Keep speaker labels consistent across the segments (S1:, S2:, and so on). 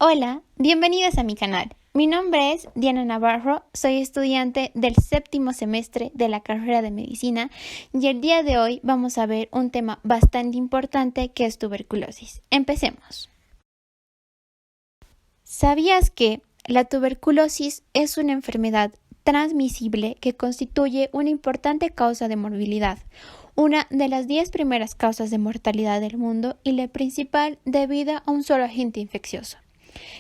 S1: Hola, bienvenidos a mi canal. Mi nombre es Diana Navarro, soy estudiante del 7º semestre de la carrera de medicina y el día de hoy vamos a ver un tema bastante importante que es tuberculosis. Empecemos. ¿Sabías que la tuberculosis es una enfermedad transmisible que constituye una importante causa de morbilidad, una de las 10 primeras causas de mortalidad del mundo y la principal debido a un solo agente infeccioso?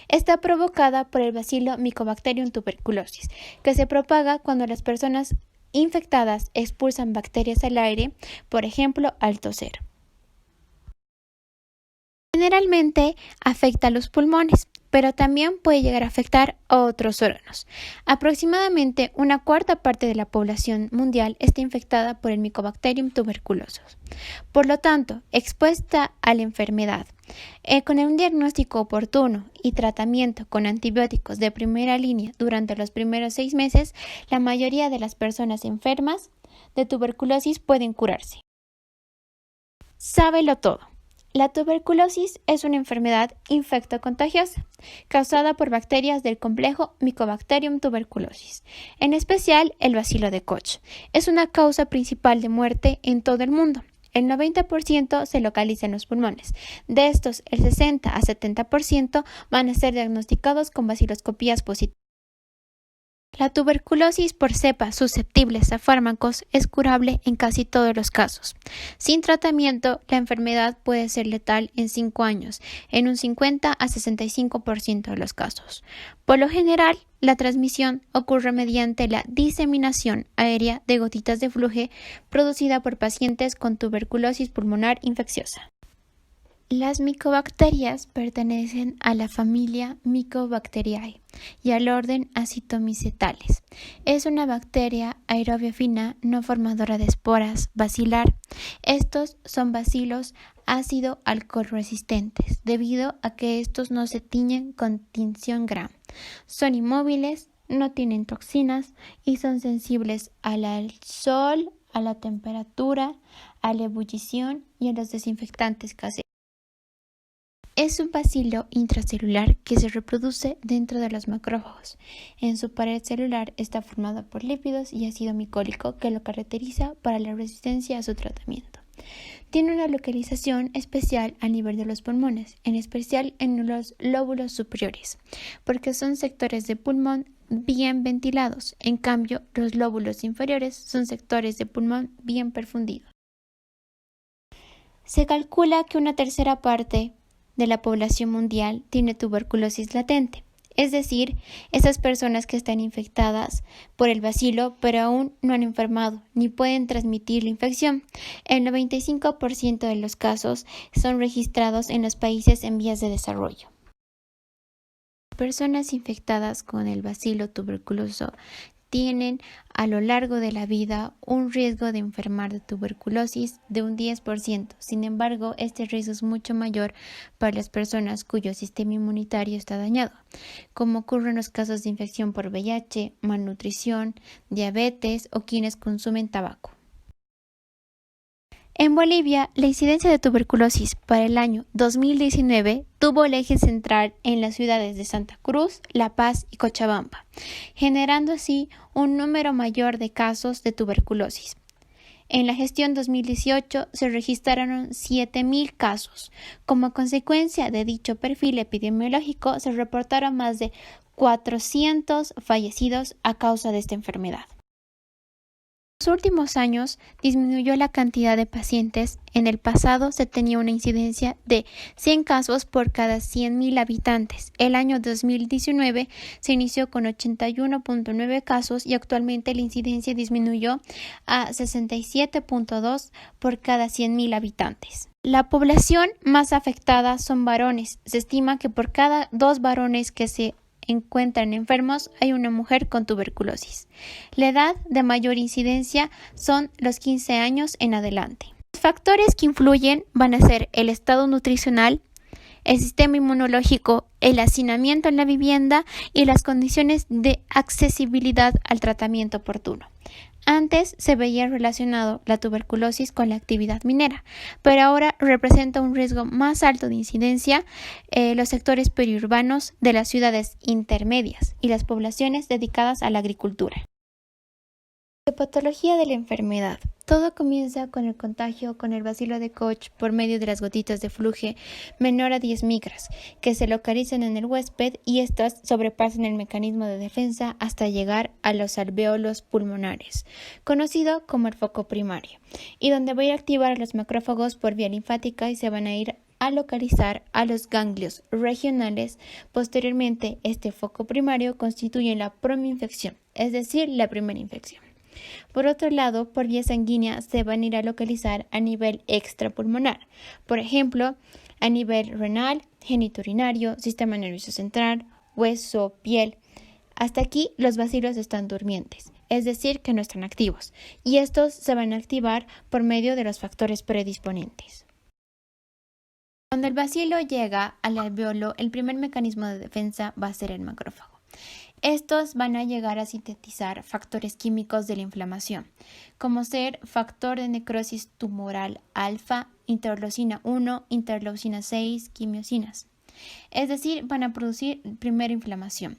S1: Está provocada por el bacilo Mycobacterium tuberculosis, que se propaga cuando las personas infectadas expulsan bacterias al aire, por ejemplo, al toser. Generalmente afecta a los pulmones, pero también puede llegar a afectar a otros órganos. Aproximadamente una cuarta parte de la población mundial está infectada por el Mycobacterium tuberculosis. Por lo tanto, expuesta a la enfermedad, con un diagnóstico oportuno y tratamiento con antibióticos de primera línea durante los primeros 6 meses, la mayoría de las personas enfermas de tuberculosis pueden curarse. Sábelo todo. La tuberculosis es una enfermedad infectocontagiosa causada por bacterias del complejo Mycobacterium tuberculosis, en especial el bacilo de Koch. Es una causa principal de muerte en todo el mundo. El 90% se localiza en los pulmones. De estos, el 60 a 70% van a ser diagnosticados con baciloscopías positivas. La tuberculosis por cepas susceptibles a fármacos es curable en casi todos los casos. Sin tratamiento, la enfermedad puede ser letal en 5 años, en un 50 a 65% de los casos. Por lo general, la transmisión ocurre mediante la diseminación aérea de gotitas de flujo producida por pacientes con tuberculosis pulmonar infecciosa. Las micobacterias pertenecen a la familia Mycobacteriaceae y al orden Actinomycetales. Es una bacteria aerobia fina no formadora de esporas bacilar. Estos son bacilos ácido-alcohol resistentes, debido a que estos no se tiñen con tinción Gram. Son inmóviles, no tienen toxinas y son sensibles al sol, a la temperatura, a la ebullición y a los desinfectantes caseros. Es un bacilo intracelular que se reproduce dentro de los macrófagos. En su pared celular está formado por lípidos y ácido micólico que lo caracteriza para la resistencia a su tratamiento. Tiene una localización especial a nivel de los pulmones, en especial en los lóbulos superiores, porque son sectores de pulmón bien ventilados. En cambio, los lóbulos inferiores son sectores de pulmón bien perfundidos. Se calcula que una tercera parte de la población mundial tiene tuberculosis latente, es decir, esas personas que están infectadas por el bacilo pero aún no han enfermado ni pueden transmitir la infección. El 95% de los casos son registrados en los países en vías de desarrollo. Personas infectadas con el bacilo tuberculoso tienen a lo largo de la vida un riesgo de enfermar de tuberculosis de un 10%. Sin embargo, este riesgo es mucho mayor para las personas cuyo sistema inmunitario está dañado, como ocurre en los casos de infección por VIH, malnutrición, diabetes o quienes consumen tabaco. En Bolivia, la incidencia de tuberculosis para el año 2019 tuvo el eje central en las ciudades de Santa Cruz, La Paz y Cochabamba, generando así un número mayor de casos de tuberculosis. En la gestión 2018 se registraron 7.000 casos. Como consecuencia de dicho perfil epidemiológico, se reportaron más de 400 fallecidos a causa de esta enfermedad. En los últimos años disminuyó la cantidad de pacientes. En el pasado se tenía una incidencia de 100 casos por cada 100.000 habitantes. El año 2019 se inició con 81.9 casos y actualmente la incidencia disminuyó a 67.2 por cada 100.000 habitantes. La población más afectada son varones. Se estima que por cada 2 varones que se encuentran enfermos, hay una mujer con tuberculosis. La edad de mayor incidencia son los 15 años en adelante. Los factores que influyen van a ser el estado nutricional, el sistema inmunológico, el hacinamiento en la vivienda y las condiciones de accesibilidad al tratamiento oportuno. Antes se veía relacionado la tuberculosis con la actividad minera, pero ahora representa un riesgo más alto de incidencia los sectores periurbanos de las ciudades intermedias y las poblaciones dedicadas a la agricultura. Patología de la enfermedad. Todo comienza con el contagio con el bacilo de Koch por medio de las gotitas de flujo menor a 10 micras, que se localizan en el huésped y estas sobrepasan el mecanismo de defensa hasta llegar a los alvéolos pulmonares, conocido como el foco primario, y donde va a ir a activar a los macrófagos por vía linfática y se van a ir a localizar a los ganglios regionales. Posteriormente, este foco primario constituye la prominfección, es decir, la primera infección. Por otro lado, por vía sanguínea se van a ir a localizar a nivel extrapulmonar, por ejemplo, a nivel renal, genitourinario, sistema nervioso central, hueso, piel. Hasta aquí los bacilos están durmientes, es decir, que no están activos, y estos se van a activar por medio de los factores predisponentes. Cuando el bacilo llega al alvéolo, el primer mecanismo de defensa va a ser el macrófago. Estos van a llegar a sintetizar factores químicos de la inflamación, como ser factor de necrosis tumoral alfa, interleucina 1, interleucina 6, quimiosinas. Es decir, van a producir primera inflamación.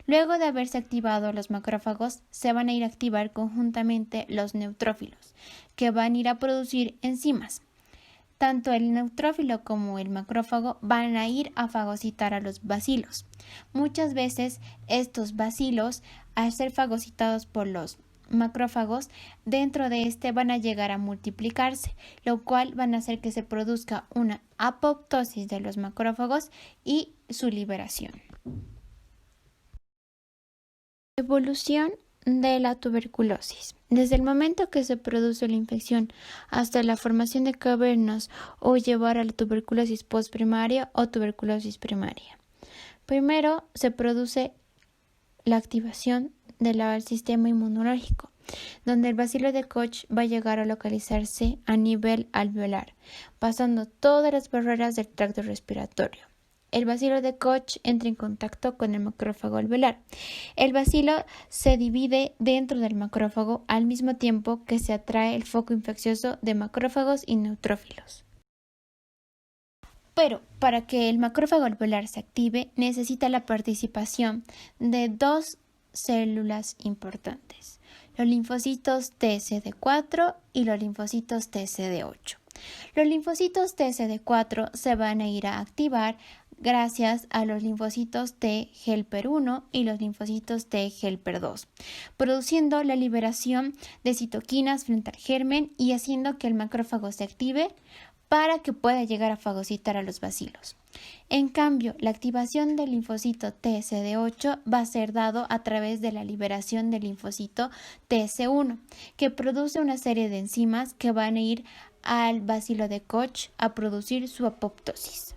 S1: Luego de haberse activado los macrófagos, se van a ir a activar conjuntamente los neutrófilos, que van a ir a producir enzimas. Tanto el neutrófilo como el macrófago van a ir a fagocitar a los bacilos. Muchas veces estos bacilos, al ser fagocitados por los macrófagos, dentro de este van a llegar a multiplicarse, lo cual van a hacer que se produzca una apoptosis de los macrófagos y su liberación. Evolución de la tuberculosis. Desde el momento que se produce la infección hasta la formación de cavernas o llevar a la tuberculosis postprimaria o tuberculosis primaria. Primero se produce la activación del sistema inmunológico, donde el bacilo de Koch va a llegar a localizarse a nivel alveolar, pasando todas las barreras del tracto respiratorio. El bacilo de Koch entra en contacto con el macrófago alveolar. El bacilo se divide dentro del macrófago al mismo tiempo que se atrae el foco infeccioso de macrófagos y neutrófilos. Pero para que el macrófago alveolar se active, necesita la participación de dos células importantes, los linfocitos TCD4 y los linfocitos TCD8. Los linfocitos TCD4 se van a ir a activar gracias a los linfocitos T helper 1 y los linfocitos T helper 2, produciendo la liberación de citoquinas frente al germen y haciendo que el macrófago se active para que pueda llegar a fagocitar a los bacilos. En cambio, la activación del linfocito TCD8 va a ser dado a través de la liberación del linfocito TC1, que produce una serie de enzimas que van a ir al bacilo de Koch a producir su apoptosis.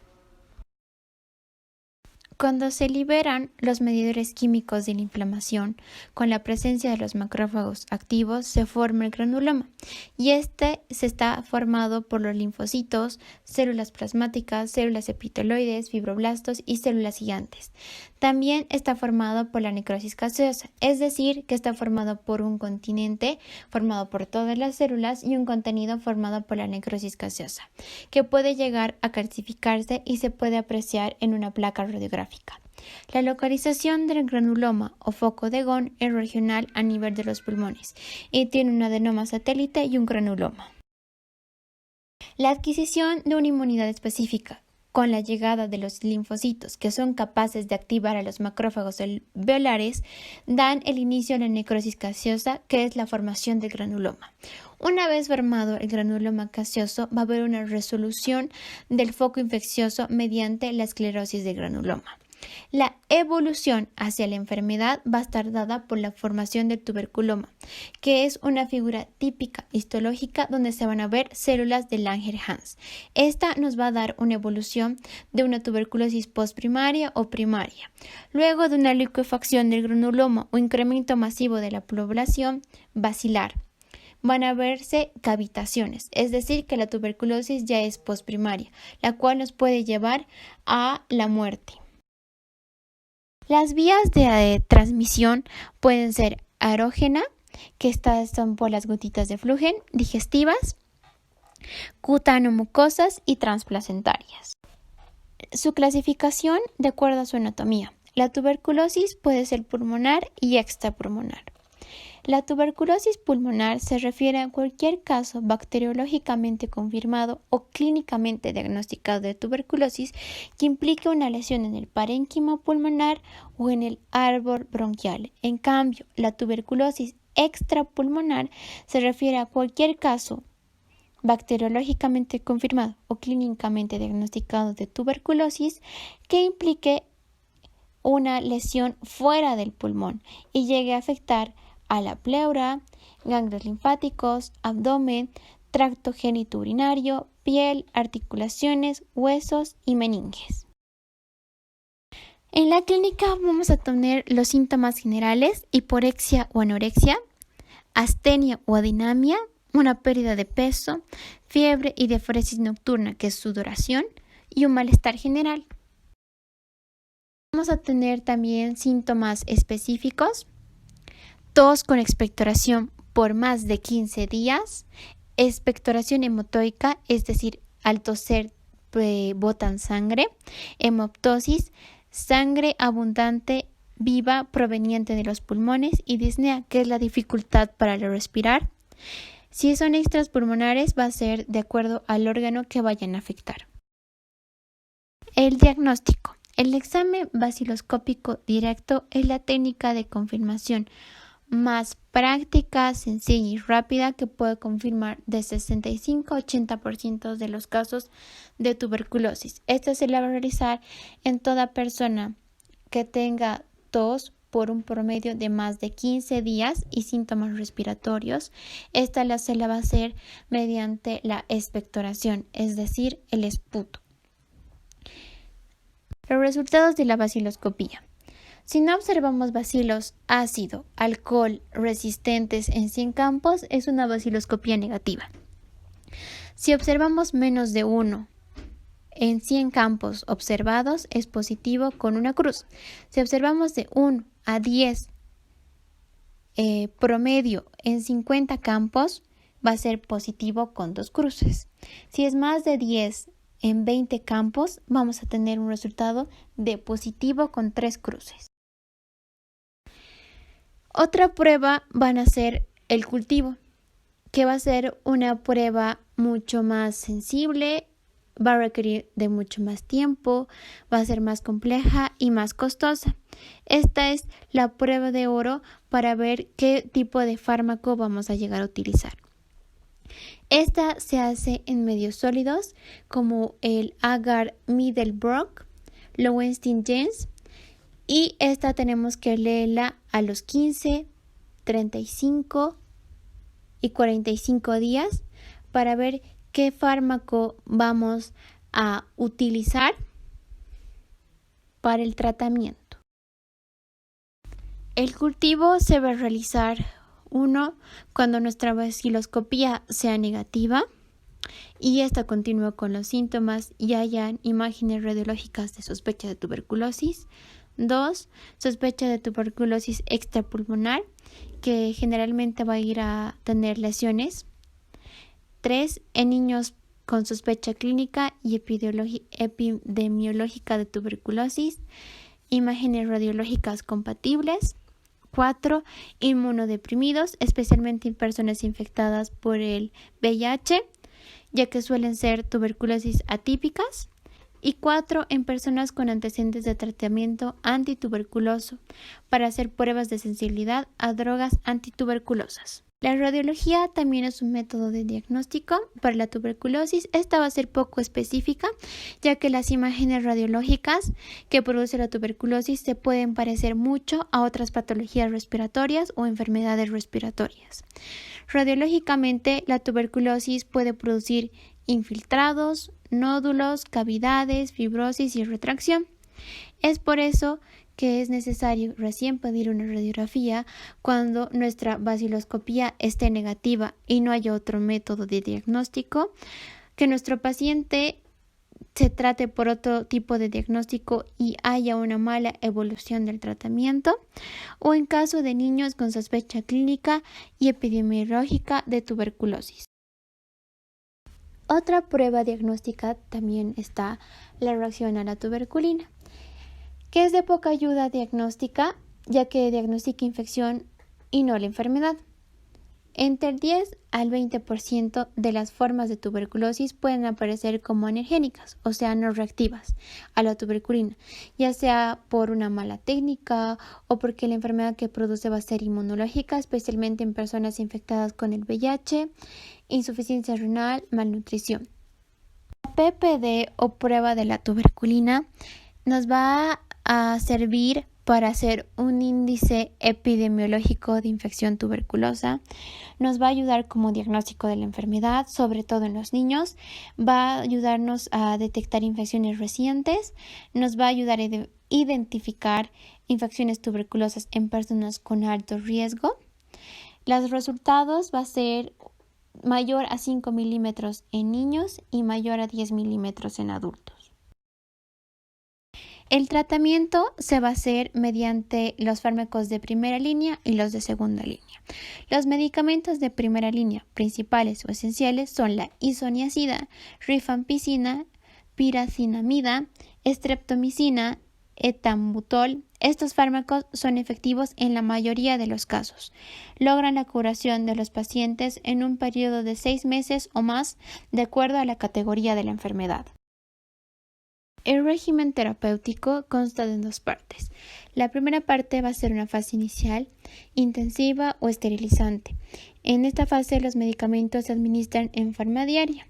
S1: Cuando se liberan los medidores químicos de la inflamación con la presencia de los macrófagos activos, se forma el granuloma, y este se está formado por los linfocitos, células plasmáticas, células epiteloides, fibroblastos y células gigantes. También está formado por la necrosis gaseosa, es decir, que está formado por un continente formado por todas las células y un contenido formado por la necrosis gaseosa, que puede llegar a calcificarse y se puede apreciar en una placa radiográfica. La localización del granuloma o foco de Ghon es regional a nivel de los pulmones y tiene un adenoma satélite y un granuloma. La adquisición de una inmunidad específica con la llegada de los linfocitos que son capaces de activar a los macrófagos alveolares dan el inicio a la necrosis gaseosa, que es la formación del granuloma. Una vez formado el granuloma gaseoso, va a haber una resolución del foco infeccioso mediante la esclerosis del granuloma. La evolución hacia la enfermedad va a estar dada por la formación del tuberculoma, que es una figura típica histológica donde se van a ver células de Langerhans. Esta nos va a dar una evolución de una tuberculosis postprimaria o primaria. Luego de una liquefacción del granuloma o incremento masivo de la población bacilar, van a verse cavitaciones, es decir, que la tuberculosis ya es postprimaria, la cual nos puede llevar a la muerte. Las vías de transmisión pueden ser aerógena, que estas son por las gotitas de flujo, digestivas, cutano-mucosas y transplacentarias. Su clasificación de acuerdo a su anatomía. La tuberculosis puede ser pulmonar y extrapulmonar. La tuberculosis pulmonar se refiere a cualquier caso bacteriológicamente confirmado o clínicamente diagnosticado de tuberculosis que implique una lesión en el parénquima pulmonar o en el árbol bronquial. En cambio, la tuberculosis extrapulmonar se refiere a cualquier caso bacteriológicamente confirmado o clínicamente diagnosticado de tuberculosis que implique una lesión fuera del pulmón y llegue a afectar a la pleura, ganglios linfáticos, abdomen, tracto genitourinario, piel, articulaciones, huesos y meninges. En la clínica vamos a tener los síntomas generales: hiporexia o anorexia, astenia o adinamia, una pérdida de peso, fiebre y diaforesis nocturna, que es sudoración, y un malestar general. Vamos a tener también síntomas específicos: tos con expectoración por más de 15 días, expectoración hematoica, es decir, al toser botan sangre, hemoptosis, sangre abundante viva proveniente de los pulmones, y disnea, que es la dificultad para respirar. Si son extrapulmonares, va a ser de acuerdo al órgano que vayan a afectar. El diagnóstico. El examen vaciloscópico directo es la técnica de confirmación más práctica, sencilla y rápida que puede confirmar de 65 a 80% de los casos de tuberculosis. Esta se la va a realizar en toda persona que tenga tos por un promedio de más de 15 días y síntomas respiratorios. Esta se la va a hacer mediante la expectoración, es decir, el esputo. Los resultados de la vaciloscopía. Si no observamos bacilos ácido, alcohol resistentes en 100 campos, es una vaciloscopía negativa. Si observamos menos de 1 en 100 campos observados, es positivo con una cruz. Si observamos de 1 a 10 promedio en 50 campos, va a ser positivo con 2 cruces. Si es más de 10 en 20 campos, vamos a tener un resultado de positivo con 3 cruces. Otra prueba van a ser el cultivo, que va a ser una prueba mucho más sensible, va a requerir de mucho más tiempo, va a ser más compleja y más costosa. Esta es la prueba de oro para ver qué tipo de fármaco vamos a llegar a utilizar. Esta se hace en medios sólidos como el agar Middelbrock, Lowenstein-James, y esta tenemos que leerla a los 15, 35 y 45 días para ver qué fármaco vamos a utilizar para el tratamiento. El cultivo se va a realizar cuando nuestra vaciloscopía sea negativa y esta continúa con los síntomas y hayan imágenes radiológicas de sospecha de tuberculosis. 2. Sospecha de tuberculosis extrapulmonar, que generalmente va a ir a tener lesiones. 3. En niños con sospecha clínica y epidemiológica de tuberculosis, imágenes radiológicas compatibles. 4. Inmunodeprimidos, especialmente en personas infectadas por el VIH, ya que suelen ser tuberculosis atípicas. Y 4. En personas con antecedentes de tratamiento antituberculoso para hacer pruebas de sensibilidad a drogas antituberculosas. La radiología también es un método de diagnóstico para la tuberculosis. Esta va a ser poco específica, ya que las imágenes radiológicas que produce la tuberculosis se pueden parecer mucho a otras patologías respiratorias o enfermedades respiratorias. Radiológicamente, la tuberculosis puede producir infiltrados, nódulos, cavidades, fibrosis y retracción. Es por eso que es necesario recién pedir una radiografía cuando nuestra vaciloscopía esté negativa y no haya otro método de diagnóstico, que nuestro paciente se trate por otro tipo de diagnóstico y haya una mala evolución del tratamiento, o en caso de niños con sospecha clínica y epidemiológica de tuberculosis. Otra prueba diagnóstica también está la reacción a la tuberculina, que es de poca ayuda diagnóstica, ya que diagnostica infección y no la enfermedad. Entre el 10 al 20% de las formas de tuberculosis pueden aparecer como anergénicas, o sea, no reactivas a la tuberculina, ya sea por una mala técnica o porque la enfermedad que produce va a ser inmunológica, especialmente en personas infectadas con el VIH, insuficiencia renal, malnutrición. La PPD o prueba de la tuberculina nos va a servir para hacer un índice epidemiológico de infección tuberculosa. Nos va a ayudar como diagnóstico de la enfermedad, sobre todo en los niños. Va a ayudarnos a detectar infecciones recientes. Nos va a ayudar a identificar infecciones tuberculosas en personas con alto riesgo. Los resultados va a ser mayor a 5 milímetros en niños y mayor a 10 milímetros en adultos. El tratamiento se va a hacer mediante los fármacos de primera línea y los de segunda línea. Los medicamentos de primera línea principales o esenciales son la isoniazida, rifampicina, piracinamida, streptomicina, etambutol. Estos fármacos son efectivos en la mayoría de los casos. Logran la curación de los pacientes en un periodo de 6 meses o más, de acuerdo a la categoría de la enfermedad. El régimen terapéutico consta de 2 partes. La primera parte va a ser una fase inicial, intensiva o esterilizante. En esta fase los medicamentos se administran en forma diaria.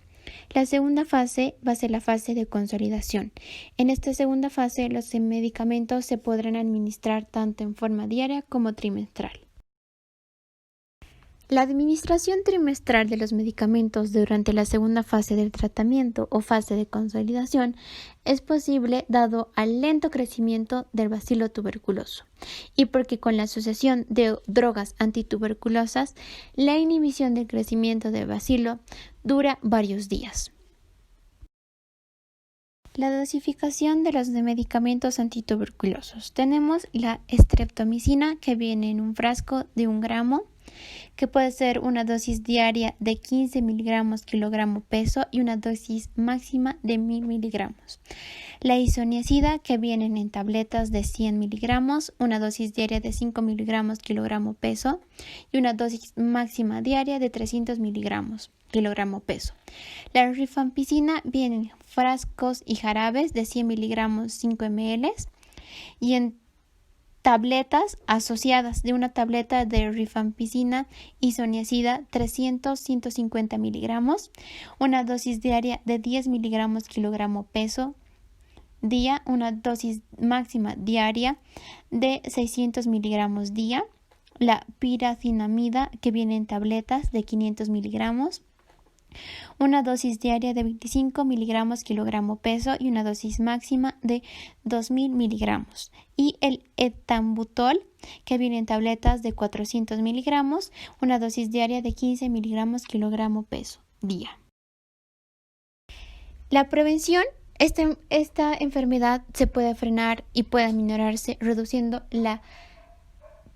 S1: La segunda fase va a ser la fase de consolidación. En esta segunda fase los medicamentos se podrán administrar tanto en forma diaria como trimestral. La administración trimestral de los medicamentos durante la segunda fase del tratamiento o fase de consolidación es posible dado al lento crecimiento del bacilo tuberculoso y porque con la asociación de drogas antituberculosas, la inhibición del crecimiento del bacilo dura varios días. La dosificación de los medicamentos antituberculosos. Tenemos la streptomicina que viene en un frasco de 1 gramo, que puede ser una dosis diaria de 15 miligramos kilogramo peso y una dosis máxima de 1000 miligramos. La isoniazida que vienen en tabletas de 100 miligramos, una dosis diaria de 5 miligramos kilogramo peso y una dosis máxima diaria de 300 miligramos kilogramo peso. La rifampicina viene en frascos y jarabes de 100 miligramos 5 ml y en tabletas asociadas de una tableta de rifampicina isoniazida 300-150 miligramos, una dosis diaria de 10 miligramos kilogramo peso día, una dosis máxima diaria de 600 miligramos día, la piracinamida que viene en tabletas de 500 miligramos, una dosis diaria de 25 miligramos kilogramo peso y una dosis máxima de 2000 miligramos. Y el etambutol, que viene en tabletas de 400 miligramos, una dosis diaria de 15 miligramos kilogramo peso día. La prevención. Esta enfermedad se puede frenar y puede aminorarse reduciendo la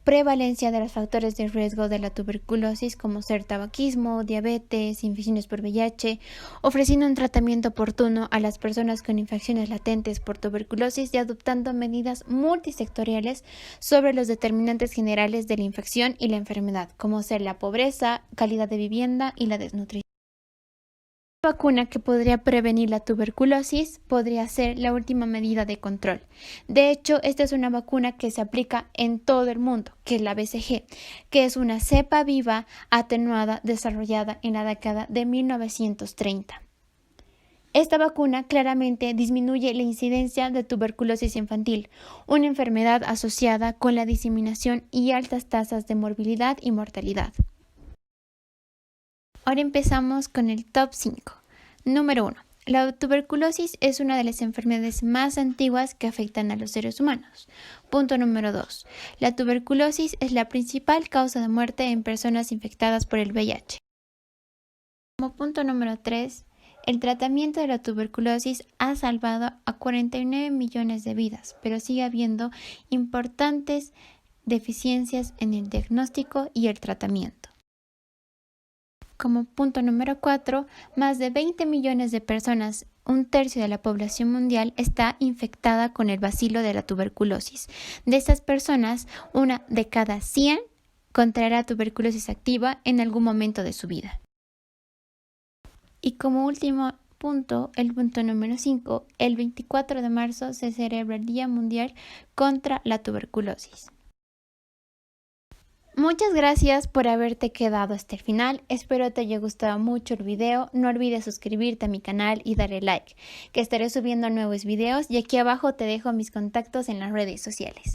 S1: prevalencia de los factores de riesgo de la tuberculosis como ser tabaquismo, diabetes, infecciones por VIH, ofreciendo un tratamiento oportuno a las personas con infecciones latentes por tuberculosis y adoptando medidas multisectoriales sobre los determinantes generales de la infección y la enfermedad, como ser la pobreza, calidad de vivienda y la desnutrición. La vacuna que podría prevenir la tuberculosis podría ser la última medida de control. De hecho, esta es una vacuna que se aplica en todo el mundo, que es la BCG, que es una cepa viva atenuada desarrollada en la década de 1930. Esta vacuna claramente disminuye la incidencia de tuberculosis infantil, una enfermedad asociada con la diseminación y altas tasas de morbilidad y mortalidad. Ahora empezamos con el top 5. Número 1. La tuberculosis es una de las enfermedades más antiguas que afectan a los seres humanos. Punto número 2. La tuberculosis es la principal causa de muerte en personas infectadas por el VIH. Como punto número 3, El tratamiento de la tuberculosis ha salvado a 49 millones de vidas, pero sigue habiendo importantes deficiencias en el diagnóstico y el tratamiento. Como punto número 4, más de 20 millones de personas, un tercio de la población mundial, está infectada con el bacilo de la tuberculosis. De estas personas, una de cada 100 contraerá tuberculosis activa en algún momento de su vida. Y como último punto, el punto número 5, el 24 de marzo se celebra el Día Mundial contra la Tuberculosis. Muchas gracias por haberte quedado hasta el final. Espero te haya gustado mucho el video. No olvides suscribirte a mi canal y darle like, que estaré subiendo nuevos videos, y aquí abajo te dejo mis contactos en las redes sociales.